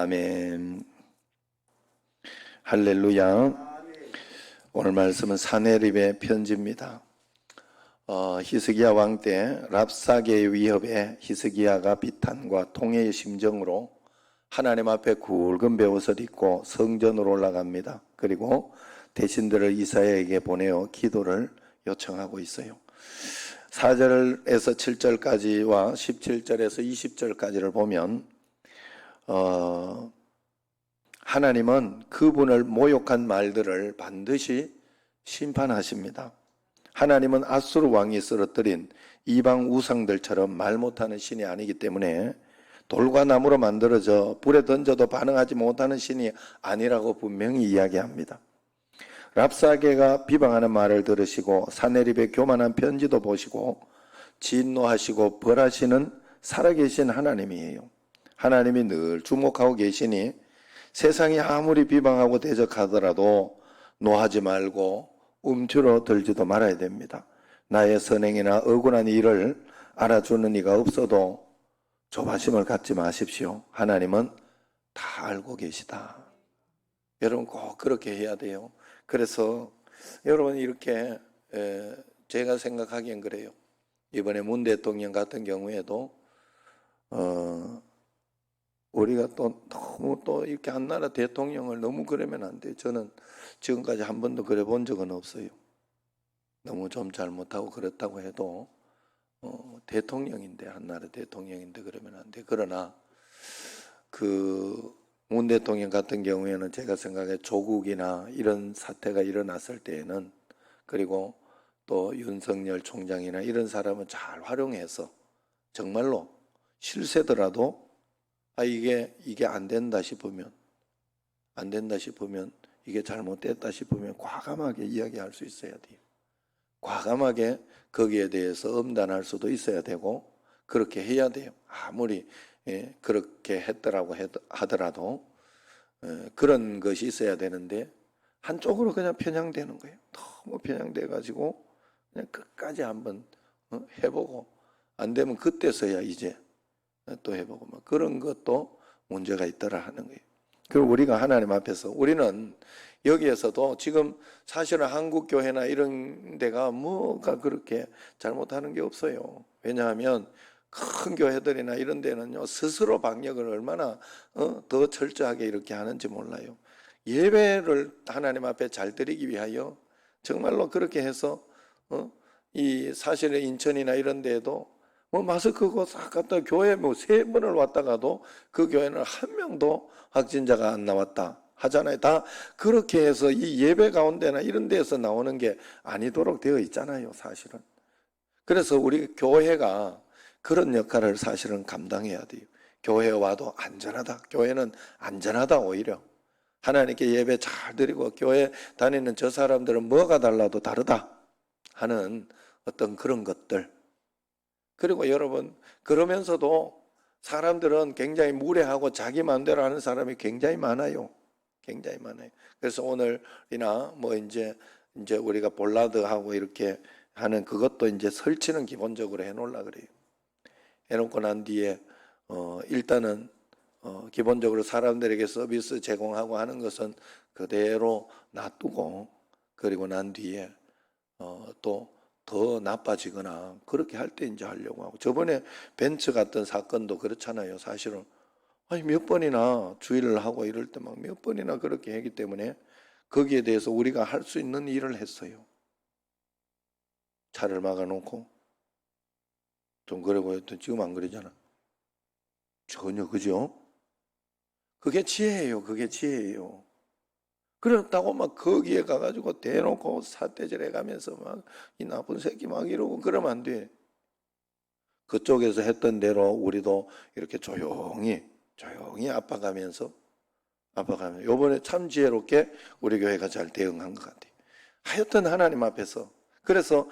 아멘. 할렐루야. 오늘 말씀은 사내립의 편지입니다. 히스기야 왕 때 랍사게의 위협에 히스기야가 비탄과 통회의 심정으로 하나님 앞에 굵은 베옷을 입고 성전으로 올라갑니다. 그리고 대신들을 이사야에게 보내어 기도를 요청하고 있어요. 4절에서 7절까지와 17절에서 20절까지를 보면 하나님은 그분을 모욕한 말들을 반드시 심판하십니다. 하나님은 아수르 왕이 쓰러뜨린 이방 우상들처럼 말 못하는 신이 아니기 때문에 돌과 나무로 만들어져 불에 던져도 반응하지 못하는 신이 아니라고 분명히 이야기합니다. 랍사게가 비방하는 말을 들으시고 사내립의 교만한 편지도 보시고 진노하시고 벌하시는 살아계신 하나님이에요. 하나님이 늘 주목하고 계시니 세상이 아무리 비방하고 대적하더라도 노하지 말고 움츠러들지도 말아야 됩니다. 나의 선행이나 억울한 일을 알아주는 이가 없어도 조바심을 갖지 마십시오. 하나님은 다 알고 계시다. 여러분 꼭 그렇게 해야 돼요. 그래서 여러분 이렇게 제가 생각하기엔 그래요. 이번에 문 대통령 같은 경우에도 우리가 또 너무 또 이렇게 한 나라 대통령을 너무 그러면 안 돼요. 저는 지금까지 한 번도 그래 본 적은 없어요. 너무 좀 잘못하고 그렇다고 해도 대통령인데, 한 나라 대통령인데 그러면 안 돼. 그러나 그 문 대통령 같은 경우에는 제가 생각해 조국이나 이런 사태가 일어났을 때에는, 그리고 또 윤석열 총장이나 이런 사람은 잘 활용해서 정말로 실세더라도 이게 안 된다 싶으면, 이게 잘못됐다 싶으면 과감하게 이야기할 수 있어야 돼요. 과감하게 거기에 대해서 엄단할 수도 있어야 되고 그렇게 해야 돼요. 아무리 그렇게 했더라고 하더라도 그런 것이 있어야 되는데 한쪽으로 그냥 편향되는 거예요. 너무 편향돼 가지고 그냥 끝까지 한번 해보고 안 되면 그때서야 이제 또 해보고 뭐 그런 것도 문제가 있더라 하는 거예요. 그리고 우리가 하나님 앞에서, 우리는 여기에서도 지금 사실은 한국 교회나 이런 데가 뭐가 그렇게 잘못하는 게 없어요. 왜냐하면 큰 교회들이나 이런 데는요 스스로 방역을 얼마나 더 철저하게 이렇게 하는지 몰라요. 예배를 하나님 앞에 잘 드리기 위하여 정말로 그렇게 해서 이 사실은 인천이나 이런 데에도 뭐 마스크고 싹 갖다 교회 뭐 3번을 왔다가도 그 교회는 한 명도 확진자가 안 나왔다 하잖아요. 다 그렇게 해서 이 예배 가운데나 이런 데에서 나오는 게 아니도록 되어 있잖아요, 사실은. 그래서 우리 교회가 그런 역할을 사실은 감당해야 돼요. 교회에 와도 안전하다. 교회는 안전하다. 오히려 하나님께 예배 잘 드리고 교회 다니는 저 사람들은 뭐가 달라도 다르다 하는 어떤 그런 것들. 그리고 여러분, 그러면서도 사람들은 굉장히 무례하고 자기 마음대로 하는 사람이 굉장히 많아요. 굉장히 많아요. 그래서 오늘이나 뭐 이제 우리가 볼라드하고 이렇게 하는 그것도 이제 설치는 기본적으로 해놓으려 그래요. 해놓고 난 뒤에 일단은 기본적으로 사람들에게 서비스 제공하고 하는 것은 그대로 놔두고, 그리고 난 뒤에 또 더 나빠지거나 그렇게 할 때 이제 하려고 하고. 저번에 벤츠 같은 사건도 그렇잖아요. 사실은 몇 번이나 주의를 하고 이럴 때 막 몇 번이나 그렇게 했기 때문에 거기에 대해서 우리가 할 수 있는 일을 했어요. 차를 막아놓고. 좀 그래 보였더니 지금 안 그러잖아. 전혀. 그죠? 그게 지혜예요. 그게 지혜예요. 그렇다고 막 거기에 가가지고 대놓고 삿대질 해가면서 막 이 나쁜 새끼 막 이러고 그러면 안 돼. 그쪽에서 했던 대로 우리도 이렇게 조용히 압박하면서 요번에 참 지혜롭게 우리 교회가 잘 대응한 것 같아요. 하여튼 하나님 앞에서, 그래서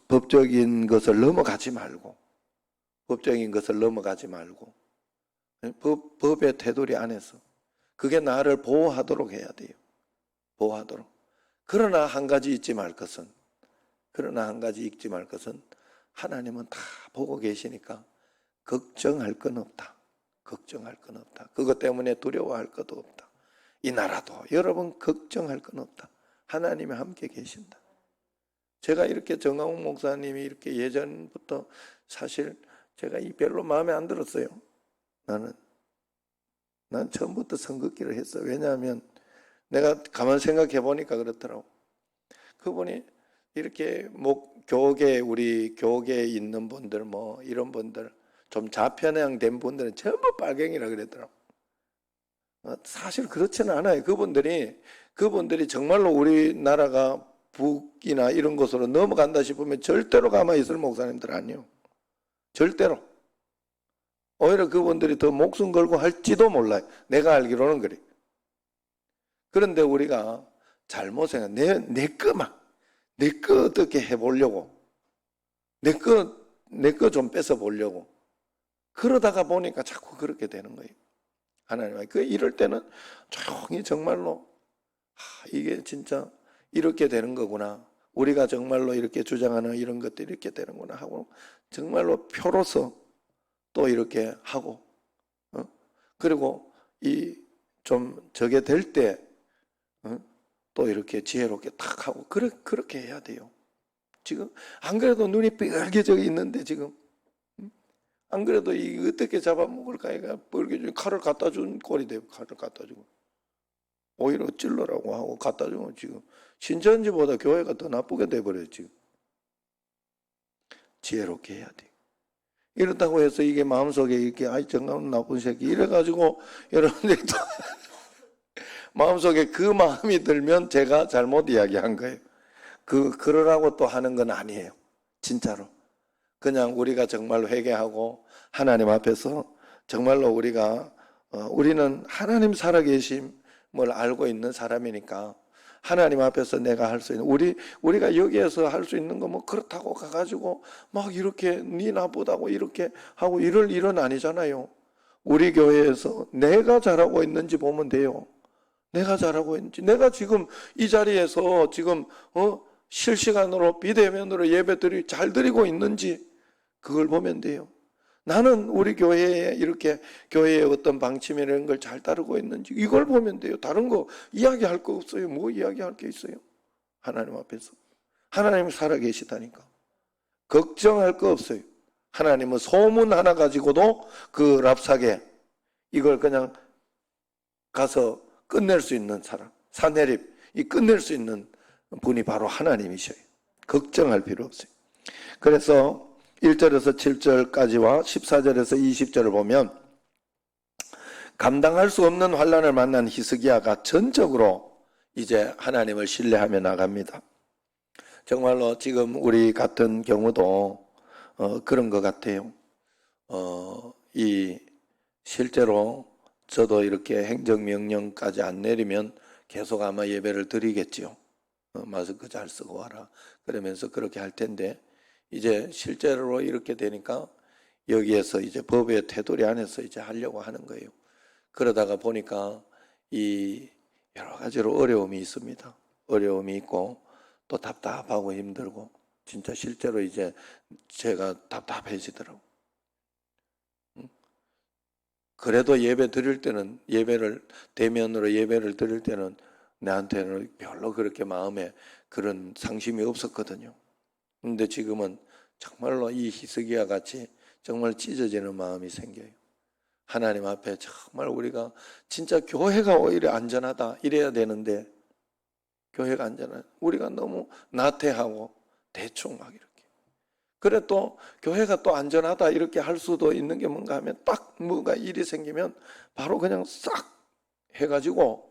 법적인 것을 넘어가지 말고 법의 테두리 안에서 그게 나를 보호하도록 해야 돼요. 보호하도록. 그러나 한 가지 잊지 말 것은 하나님은 다 보고 계시니까 걱정할 건 없다. 걱정할 건 없다. 그것 때문에 두려워할 것도 없다. 이 나라도 여러분 걱정할 건 없다. 하나님이 함께 계신다. 제가 이렇게 정강훈 목사님이 이렇게 예전부터 사실 제가 별로 마음에 안 들었어요. 난 처음부터 선긋기를 했어. 왜냐하면 내가 가만 생각해 보니까 그렇더라고. 그분이 이렇게 우리 교계에 있는 분들 뭐 이런 분들 좀 좌편향된 분들은 전부 빨갱이라 그랬더라고. 사실 그렇지는 않아요. 그분들이 정말로 우리나라가 북이나 이런 곳으로 넘어간다 싶으면 절대로 가만히 있을 목사님들 아니에요. 절대로. 오히려 그분들이 더 목숨 걸고 할지도 몰라요. 내가 알기로는 그래. 그런데 우리가 잘못 생각, 내 거 어떻게 해보려고, 내 거 좀 뺏어보려고. 그러다가 보니까 자꾸 그렇게 되는 거예요. 하나님, 이럴 때는 조용히 정말로, 이게 진짜 이렇게 되는 거구나. 우리가 정말로 이렇게 주장하는 이런 것들이 이렇게 되는구나 하고, 정말로 표로서 또 이렇게 하고, 그리고 저게 될 때, 또 이렇게 지혜롭게 탁 하고, 그렇게 해야 돼요. 지금, 안 그래도 눈이 삐뚤게 있는데, 지금, 안 그래도 어떻게 잡아먹을까, 얘가 뻘개주고 칼을 갖다 준 꼴이 돼요. 칼을 갖다 주고. 오히려 찔러라고 하고 갖다 주면 지금, 신천지보다 교회가 더 나쁘게 돼버려요, 지금. 지혜롭게 해야 돼요. 이렇다고 해서 이게 마음속에 이렇게 정감 나쁜 새끼 이래가지고 여러분들이 또 마음속에 그 마음이 들면 제가 잘못 이야기한 거예요. 그러라고 또 하는 건 아니에요. 진짜로. 그냥 우리가 정말로 회개하고 하나님 앞에서 정말로 우리는 하나님 살아계심을 알고 있는 사람이니까 하나님 앞에서 내가 할 수 있는 우리가 여기에서 할 수 있는 거 뭐 그렇다고 가가지고 막 이렇게 니 나쁘다고 이렇게 하고 이럴 일은 아니잖아요. 우리 교회에서 내가 잘하고 있는지 보면 돼요. 내가 잘하고 있는지, 내가 지금 이 자리에서 지금 실시간으로 비대면으로 예배들이 잘 드리고 있는지 그걸 보면 돼요. 나는 우리 교회에 이렇게 교회의 어떤 방침이라는 걸 잘 따르고 있는지 이걸 보면 돼요. 다른 거 이야기할 거 없어요. 뭐 이야기할 게 있어요? 하나님 앞에서. 하나님이 살아계시다니까. 걱정할 거 없어요. 하나님은 소문 하나 가지고도 그 랍사게 이걸 그냥 가서 끝낼 수 있는 사람, 사내립, 끝낼 수 있는 분이 바로 하나님이셔요. 걱정할 필요 없어요. 그래서 1절에서 7절까지와 14절에서 20절을 보면 감당할 수 없는 환난을 만난 히스기야가 전적으로 이제 하나님을 신뢰하며 나갑니다. 정말로 지금 우리 같은 경우도 그런 것 같아요. 실제로 저도 이렇게 행정명령까지 안 내리면 계속 아마 예배를 드리겠지요. 마스크 잘 쓰고 와라. 그러면서 그렇게 할 텐데 이제 실제로 이렇게 되니까 여기에서 이제 법의 테두리 안에서 이제 하려고 하는 거예요. 그러다가 보니까 여러 가지로 어려움이 있습니다. 어려움이 있고 또 답답하고 힘들고 진짜 실제로 이제 제가 답답해지더라고. 그래도 예배 드릴 때는 대면으로 예배를 드릴 때는 내한테는 별로 그렇게 마음에 그런 상심이 없었거든요. 근데 지금은 정말로 이 히스기야 같이 정말 찢어지는 마음이 생겨요. 하나님 앞에 정말 우리가 진짜 교회가 오히려 안전하다 이래야 되는데 교회가 안전하다. 우리가 너무 나태하고 대충 막 이렇게. 그래 또 교회가 또 안전하다 이렇게 할 수도 있는 게 뭔가 하면 딱 뭐가 일이 생기면 바로 그냥 싹 해가지고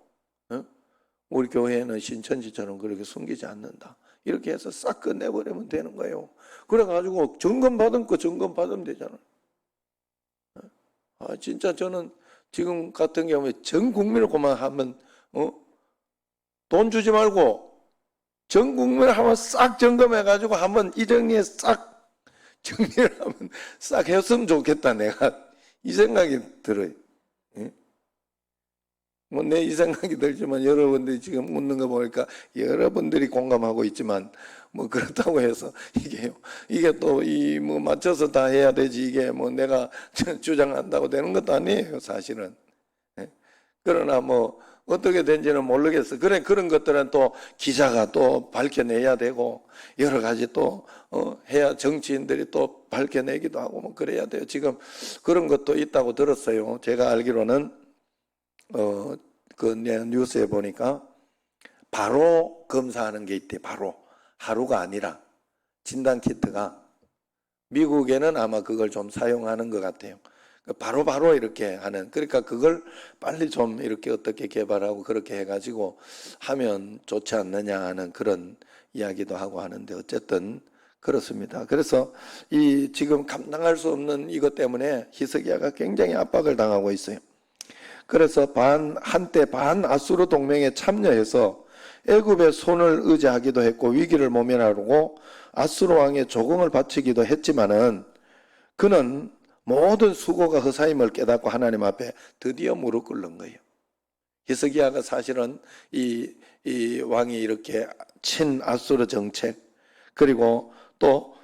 우리 교회는 신천지처럼 그렇게 숨기지 않는다. 이렇게 해서 싹 끝내버리면 되는 거예요. 그래가지고 점검 받은 거 점검 받으면 되잖아요. 진짜 저는 지금 같은 경우에 전 국민을 그만 하면 돈 주지 말고 전 국민을 한번 싹 점검해가지고 한번 이 정리에 싹 정리를 하면 싹 했으면 좋겠다. 내가 이 생각이 들어요. 뭐 내 이 생각이 들지만 여러분들이 지금 웃는 거 보니까 여러분들이 공감하고 있지만 뭐 그렇다고 해서 이게 또 이 뭐 맞춰서 다 해야 되지 이게 뭐 내가 주장한다고 되는 것도 아니에요 사실은. 예. 그러나 뭐 어떻게 된지는 모르겠어. 그래 그런 것들은 또 기자가 또 밝혀내야 되고 여러 가지 또 해야 정치인들이 또 밝혀내기도 하고 뭐 그래야 돼요. 지금 그런 것도 있다고 들었어요. 제가 알기로는 그 뉴스에 보니까 바로 검사하는 게 있대. 바로 하루가 아니라 진단 키트가 미국에는 아마 그걸 좀 사용하는 것 같아요. 바로 이렇게 하는, 그러니까 그걸 빨리 좀 이렇게 어떻게 개발하고 그렇게 해가지고 하면 좋지 않느냐 하는 그런 이야기도 하고 하는데 어쨌든 그렇습니다. 그래서 이 지금 감당할 수 없는 이것 때문에 히스기야가 굉장히 압박을 당하고 있어요. 그래서 한때 반아수르 동맹에 참여해서 애굽의 손을 의지하기도 했고 위기를 모면하려고 아수르 왕의 조공을 바치기도 했지만은 그는 모든 수고가 허사임을 깨닫고 하나님 앞에 드디어 무릎 꿇는 거예요. 히스기야가 사실은 이 왕이 이렇게 친아수르 정책 그리고 또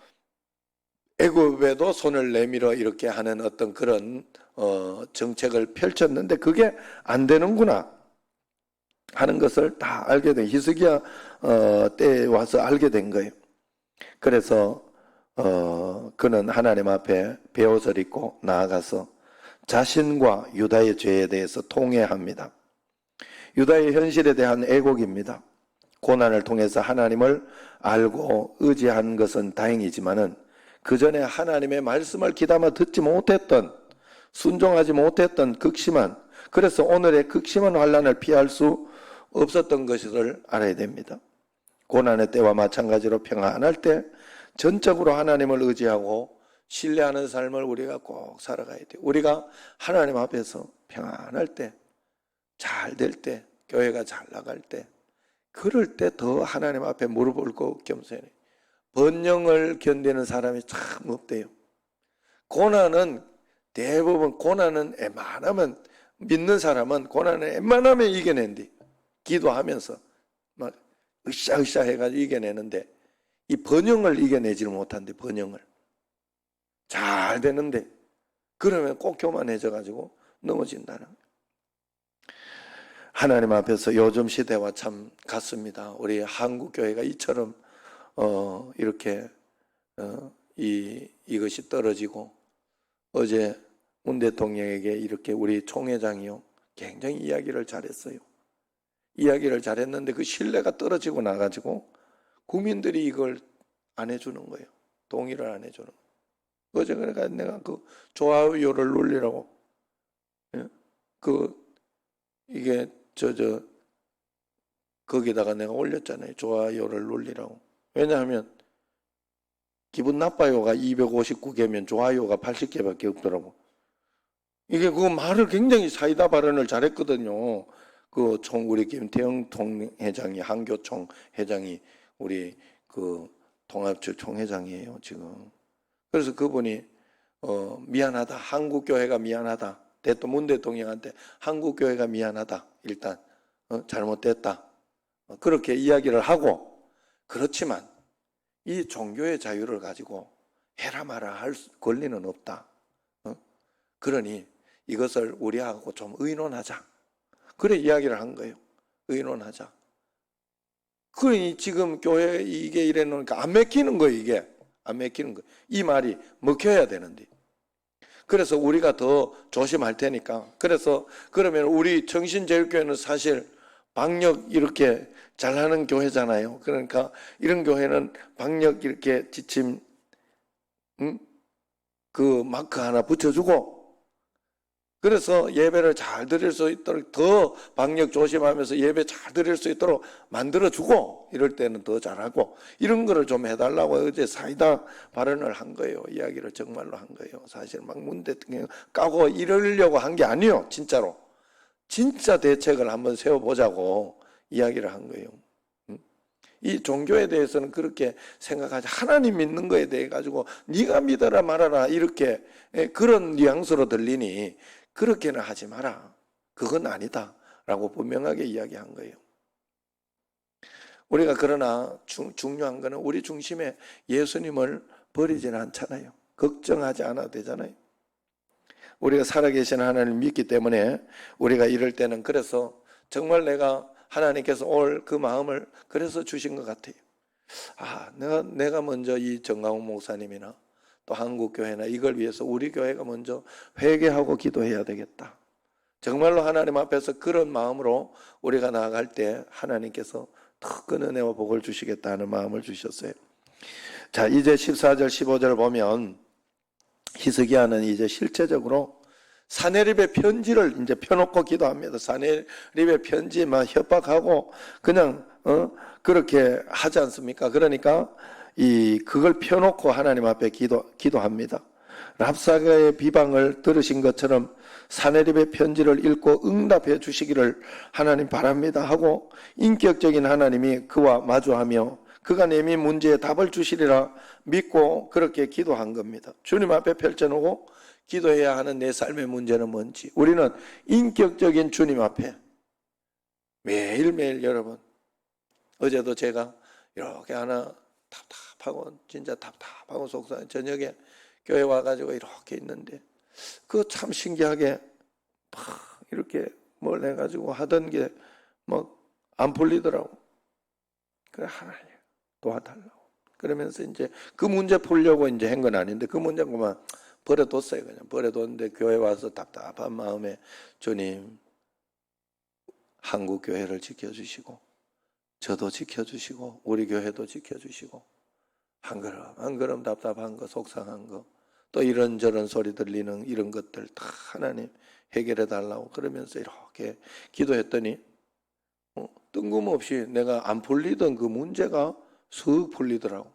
애굽에도 손을 내밀어 이렇게 하는 어떤 그런 정책을 펼쳤는데 그게 안 되는구나 하는 것을 다 알게 된 히스기야 때에 와서 알게 된 거예요. 그래서 그는 하나님 앞에 베옷을 입고 나아가서 자신과 유다의 죄에 대해서 통회합니다. 유다의 현실에 대한 애곡입니다. 고난을 통해서 하나님을 알고 의지한 것은 다행이지만은 그 전에 하나님의 말씀을 귀담아 듣지 못했던 순종하지 못했던 극심한 그래서 오늘의 극심한 환난을 피할 수 없었던 것을 알아야 됩니다. 고난의 때와 마찬가지로 평안할 때 전적으로 하나님을 의지하고 신뢰하는 삶을 우리가 꼭 살아가야 돼요. 우리가 하나님 앞에서 평안할 때, 잘 될 때, 교회가 잘 나갈 때 그럴 때 더 하나님 앞에 무릎 꿇고 겸손해. 번영을 견디는 사람이 참 없대요. 대부분 고난은 웬만하면 믿는 사람은 고난을 웬만하면 이겨낸대. 기도하면서 막 으쌰으쌰 해가지고 이겨내는데 이 번영을 이겨내지를 못한대. 번영을 잘 되는데 그러면 꼭 교만해져가지고 넘어진다는 거예요. 하나님 앞에서 요즘 시대와 참 같습니다. 우리 한국 교회가 이처럼 이렇게 이것이 떨어지고 어제 문 대통령에게 이렇게 우리 총회장이요 굉장히 이야기를 잘했어요. 이야기를 잘했는데 그 신뢰가 떨어지고 나가지고 국민들이 이걸 안 해주는 거예요. 동의를 안 해주는 거예요. 어제 그러니까 내가 그 좋아요를 눌리라고 이게 거기다가 내가 올렸잖아요. 좋아요를 눌리라고. 왜냐하면 기분 나빠요가 259개면 좋아요가 80개밖에 없더라고. 이게 그 말을 굉장히 사이다 발언을 잘했거든요. 우리 김태형 총회장이 한교총 회장이 우리 통합측 총회장이에요 지금. 그래서 그분이 미안하다. 한국교회가 미안하다. 문 대통령한테 한국교회가 미안하다. 일단 잘못됐다. 그렇게 이야기를 하고 그렇지만 이 종교의 자유를 가지고 해라 마라 할 권리는 없다. 그러니 이것을 우리하고 좀 의논하자. 그래 이야기를 한 거예요. 의논하자. 그러니 지금 교회 이게 이래 놓으니까 안 맥히는 거예요. 이게 안 맥히는 거예요. 이 말이 먹혀야 되는데. 그래서 우리가 더 조심할 테니까. 그래서 그러면 우리 정신제일교회는 사실 방역 이렇게 잘하는 교회잖아요. 그러니까 이런 교회는 방역 이렇게 지침 그 마크 하나 붙여주고 그래서 예배를 잘 드릴 수 있도록 더 방역 조심하면서 예배 잘 드릴 수 있도록 만들어주고 이럴 때는 더 잘하고 이런 거를 좀 해달라고 어제 사이다 발언을 한 거예요. 이야기를 정말로 한 거예요. 사실 막 문 대통령 까고 이러려고 한 게 아니에요. 진짜로. 진짜 대책을 한번 세워보자고 이야기를 한 거예요. 이 종교에 대해서는 그렇게 생각하지. 하나님 믿는 거에 대해 가지고 네가 믿어라 말아라 이렇게 그런 뉘앙스로 들리니 그렇게는 하지 마라. 그건 아니다. 라고 분명하게 이야기한 거예요. 우리가 그러나 중요한 거는 우리 중심에 예수님을 버리지는 않잖아요. 걱정하지 않아도 되잖아요. 우리가 살아계신 하나님을 믿기 때문에 우리가 이럴 때는 그래서 정말 내가 하나님께서 오늘 그 마음을 그래서 주신 것 같아요. 내가 먼저 이 정강훈 목사님이나 또 한국교회나 이걸 위해서 우리 교회가 먼저 회개하고 기도해야 되겠다. 정말로 하나님 앞에서 그런 마음으로 우리가 나아갈 때 하나님께서 더 큰 은혜와 복을 주시겠다는 마음을 주셨어요. 자, 이제 14절 15절 보면 히스기야는 이제 실제적으로 사내립의 편지를 이제 펴놓고 기도합니다. 사내립의 편지 막 협박하고 그냥 그렇게 하지 않습니까? 그러니까 그걸 펴놓고 하나님 앞에 기도합니다. 랍사가의 비방을 들으신 것처럼 사내립의 편지를 읽고 응답해 주시기를 하나님 바랍니다 하고 인격적인 하나님이 그와 마주하며 그가 내민 문제에 답을 주시리라 믿고 그렇게 기도한 겁니다. 주님 앞에 펼쳐놓고 기도해야 하는 내 삶의 문제는 뭔지 우리는 인격적인 주님 앞에 매일매일 여러분, 어제도 제가 이렇게 하나 답답하고 진짜 답답하고 속상해 저녁에 교회 와가지고 이렇게 있는데 그거 참 신기하게 막 이렇게 뭘 해가지고 하던 게 막 안 풀리더라고. 그래 하나님 도와달라고. 그러면서 이제 그 문제 풀려고 이제 한 건 아닌데 그 문제 그만 버려뒀어요. 그냥 버려뒀는데 교회 와서 답답한 마음에 주님 한국 교회를 지켜주시고 저도 지켜주시고 우리 교회도 지켜주시고 한 걸음 한 걸음 답답한 거 속상한 거 또 이런저런 소리 들리는 이런 것들 다 하나님 해결해 달라고 그러면서 이렇게 기도했더니 뜬금없이 내가 안 풀리던 그 문제가 슥 풀리더라고.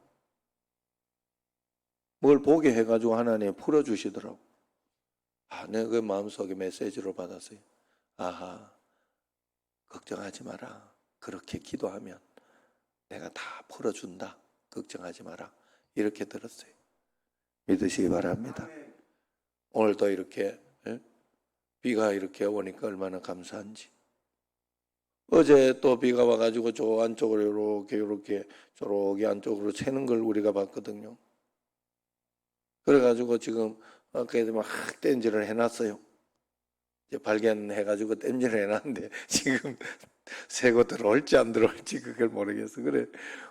뭘 보게 해가지고 하나님 풀어주시더라고. 내가 그 마음속에 메시지로 받았어요. 걱정하지 마라. 그렇게 기도하면 내가 다 풀어준다. 걱정하지 마라. 이렇게 들었어요. 믿으시기 바랍니다. 오늘도 이렇게 비가 이렇게 오니까 얼마나 감사한지. 어제 또 비가 와가지고 저 안쪽으로 이렇게 저렇게 안쪽으로 새는 걸 우리가 봤거든요. 그래가지고 지금 아까에도 막 땜질을 해놨어요. 이제 발견해가지고 땜질을 해놨는데 지금 새고 들어올지 안 들어올지 그걸 모르겠어. 그래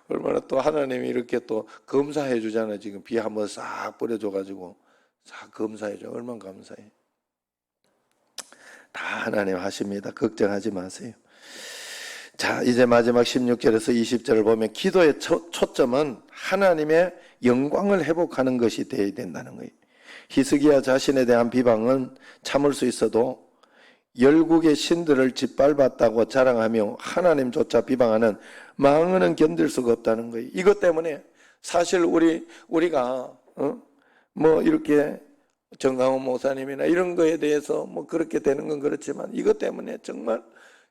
얼마나 또 하나님이 이렇게 또 검사해 주잖아요. 지금 비 한번 싹 뿌려줘가지고 싹 검사해 줘. 얼마나 감사해. 다 하나님 하십니다. 걱정하지 마세요. 자, 이제 마지막 16절에서 20절을 보면 기도의 초점은 하나님의 영광을 회복하는 것이 되어야 된다는 거예요. 히스기야 자신에 대한 비방은 참을 수 있어도 열국의 신들을 짓밟았다고 자랑하며 하나님조차 비방하는 망언은 견딜 수가 없다는 거예요. 이것 때문에 사실 우리가 뭐 이렇게 정강훈 목사님이나 이런 거에 대해서 뭐 그렇게 되는 건 그렇지만 이것 때문에 정말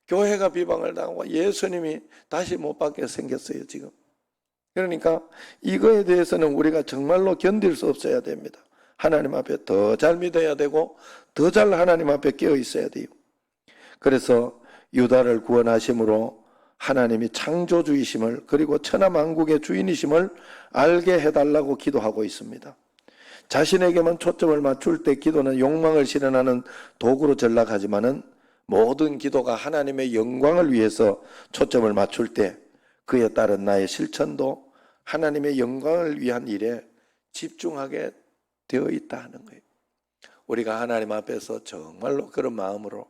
교회가 비방을 당하고 예수님이 다시 못 받게 생겼어요 지금. 그러니까 이거에 대해서는 우리가 정말로 견딜 수 없어야 됩니다. 하나님 앞에 더 잘 믿어야 되고 더 잘 하나님 앞에 깨어 있어야 돼요. 그래서 유다를 구원하심으로 하나님이 창조주이심을 그리고 천하만국의 주인이심을 알게 해달라고 기도하고 있습니다. 자신에게만 초점을 맞출 때 기도는 욕망을 실현하는 도구로 전락하지만은 모든 기도가 하나님의 영광을 위해서 초점을 맞출 때 그에 따른 나의 실천도 하나님의 영광을 위한 일에 집중하게 되어 있다 하는 거예요. 우리가 하나님 앞에서 정말로 그런 마음으로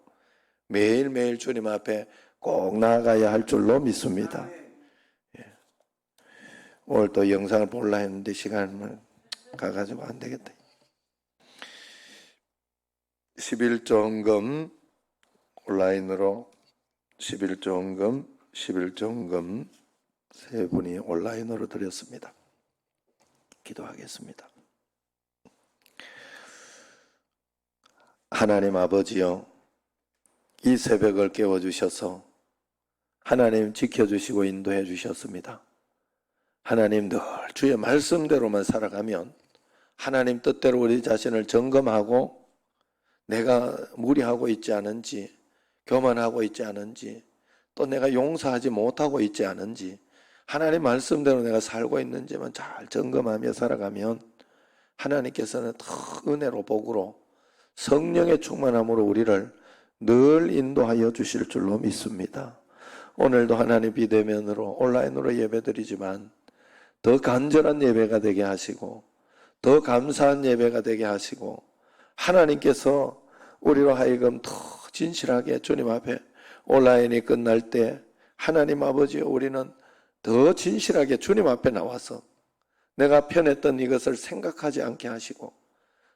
매일매일 주님 앞에 꼭 나아가야 할 줄로 믿습니다. 오늘 또 영상을 보려 했는데 시간을 가가지고 안 되겠다. 11조헌금 온라인으로 11조헌금 세 분이 온라인으로 드렸습니다. 기도하겠습니다. 하나님 아버지여, 이 새벽을 깨워주셔서 하나님 지켜주시고 인도해 주셨습니다. 하나님 늘 주의 말씀대로만 살아가면 하나님 뜻대로 우리 자신을 점검하고 내가 무리하고 있지 않은지 교만하고 있지 않은지, 또 내가 용서하지 못하고 있지 않은지, 하나님 말씀대로 내가 살고 있는지만 잘 점검하며 살아가면 하나님께서는 더 은혜로 복으로 성령의 충만함으로 우리를 늘 인도하여 주실 줄로 믿습니다. 오늘도 하나님 비대면으로 온라인으로 예배드리지만 더 간절한 예배가 되게 하시고 더 감사한 예배가 되게 하시고 하나님께서 우리로 하여금 더 진실하게 주님 앞에 온라인이 끝날 때 하나님 아버지 우리는 더 진실하게 주님 앞에 나와서 내가 편했던 이것을 생각하지 않게 하시고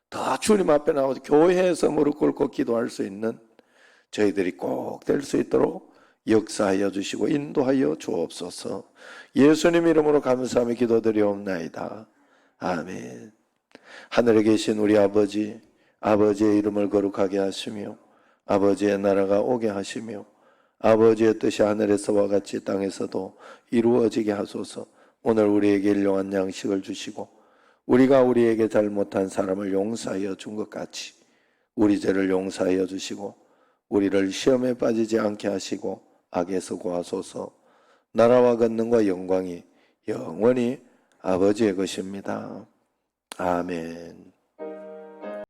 더 주님 앞에 나와서 교회에서 무릎 꿇고 기도할 수 있는 저희들이 꼭 될 수 있도록 역사하여 주시고 인도하여 주옵소서. 예수님 이름으로 감사하며 기도드리옵나이다. 아멘. 하늘에 계신 우리 아버지, 아버지의 이름을 거룩하게 하시며 아버지의 나라가 오게 하시며 아버지의 뜻이 하늘에서와 같이 땅에서도 이루어지게 하소서. 오늘 우리에게 일용할 양식을 주시고 우리가 우리에게 잘못한 사람을 용서하여 준 것 같이 우리 죄를 용서하여 주시고 우리를 시험에 빠지지 않게 하시고 악에서 구하소서. 나라와 권능과 영광이 영원히 아버지의 것입니다. 아멘.